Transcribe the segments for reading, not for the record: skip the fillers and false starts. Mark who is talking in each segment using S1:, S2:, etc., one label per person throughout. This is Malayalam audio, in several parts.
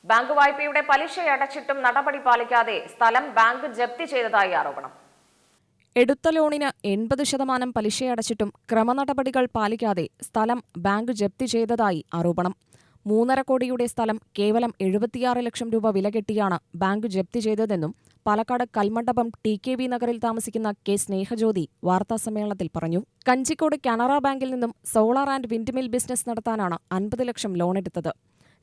S1: ബാങ്ക് വായ്പയുടെ പലിശ അടച്ചിട്ടും നടപടി പാലിക്കാതെ സ്ഥലം ബാങ്ക് ജപ്തി ചെയ്തതായി ആരോപണം.
S2: എടുത്ത ലോണിന് 80% പലിശയടച്ചിട്ടും ക്രമനടപടികൾ പാലിക്കാതെ സ്ഥലം ബാങ്ക് ജപ്തി ചെയ്തതായി ആരോപണം. 3.5 കോടിയുടെ സ്ഥലം കേവലം 76 ലക്ഷം രൂപ വില കെട്ടിയാണ് ബാങ്ക് ജപ്തി ചെയ്തതെന്നും പാലക്കാട് കൽമണ്ഡപം TKV നഗറിൽ താമസിക്കുന്ന കെ സ്നേഹജ്യോതി വാർത്താസമ്മേളനത്തിൽ പറഞ്ഞു. കഞ്ചിക്കോട് കാനറ ബാങ്കിൽ നിന്നും solar and wind mill business നടത്താനാണ് 50 ലക്ഷം ലോണെടുത്തത്.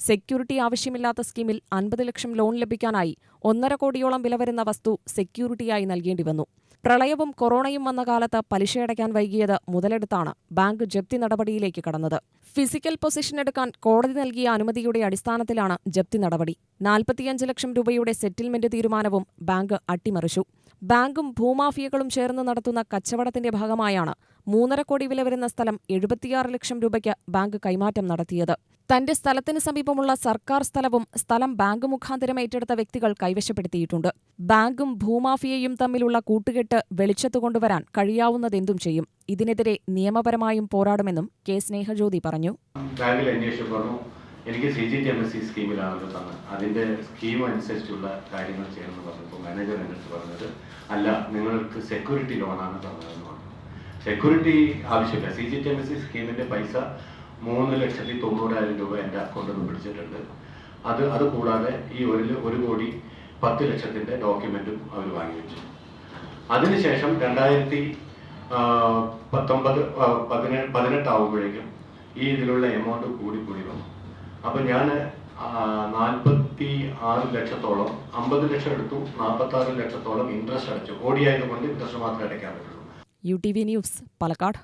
S2: സെക്യൂരിറ്റി ആവശ്യമില്ലാത്ത സ്കീമിൽ 50 ലക്ഷം ലോൺ ലഭിക്കാനായി 1.5 കോടിയോളം വില വരുന്ന വസ്തു സെക്യൂരിറ്റിയായി നൽകേണ്ടി വന്നു. പ്രളയവും കൊറോണയും വന്ന കാലത്ത് പലിശയടയ്ക്കാൻ വൈകിയത് മുതലെടുത്താണ് ബാങ്ക് ജപ്തി നടപടിയിലേക്ക് കടന്നത്. ഫിസിക്കൽ പൊസിഷൻ എടുക്കാൻ കോടതി നൽകിയ അനുമതിയുടെ അടിസ്ഥാനത്തിലാണ് ജപ്തി നടപടി. 45 ലക്ഷം രൂപയുടെ സെറ്റിൽമെന്റ് തീരുമാനവും ബാങ്ക് അട്ടിമറിച്ചു. ബാങ്കും ഭൂമാഫിയകളും ചേർന്ന് നടത്തുന്ന കച്ചവടത്തിന്റെ ഭാഗമായാണ് 3.5 കോടി വില വരുന്ന സ്ഥലം 76 ലക്ഷം രൂപയ്ക്ക് ബാങ്ക് കൈമാറ്റം നടത്തിയത്. തന്റെ സ്ഥലത്തിന് സമീപമുള്ള സർക്കാർ സ്ഥലവും സ്ഥലം ബാങ്ക് മുഖാന്തരം ഏറ്റെടുത്ത വ്യക്തികൾ കൈവശപ്പെടുത്തിയിട്ടുണ്ട്. ബാങ്കും ഭൂമാഫിയയും തമ്മിലുള്ള കൂട്ടുകെട്ട് വെളിച്ചത്തു കൊണ്ടുവരാൻ കഴിയാവുന്നതെന്തും ചെയ്യും. ഇതിനെതിരെ നിയമപരമായും പോരാടുമെന്നും കെ സ്നേഹജ്യോതി പറഞ്ഞു.
S3: എനിക്ക് CGTMSE സ്കീമിലാണല്ലോ തന്നെ അതിൻ്റെ സ്കീം അനുസരിച്ചുള്ള കാര്യങ്ങൾ ചെയ്യണമെന്ന് പറഞ്ഞപ്പോൾ മാനേജർ എൻ്റെ അടുത്ത് പറഞ്ഞത് അല്ല, നിങ്ങൾക്ക് സെക്യൂരിറ്റി ലോണാണ് തന്നതെന്ന് പറഞ്ഞു. സെക്യൂരിറ്റി ആവശ്യമില്ല. CGTMSE സ്കീമിൻ്റെ പൈസ 3,90,000 രൂപ എൻ്റെ അക്കൗണ്ടിൽ നിന്ന് പിടിച്ചിട്ടുണ്ട്. അത് കൂടാതെ ഈ 1,10,00,000 ഡോക്യുമെൻറ്റും അവർ വാങ്ങിവെച്ചു. അതിനുശേഷം 2018 ആവുമ്പോഴേക്കും ഈ ഇതിലുള്ള എമൗണ്ട് കൂടി വന്നു. അപ്പോൾ ഞാൻ 46 ലക്ഷത്തോളം 50 ലക്ഷം എടുത്തു, 46 ലക്ഷത്തോളം ഇൻട്രസ്റ്റ് അടച്ചു. ഓടിയായതുകൊണ്ട് ഇൻട്രസ്റ്റ് മാത്രമേ അടയ്ക്കാൻ പറ്റുള്ളൂ.
S2: UTV news, Palakkad.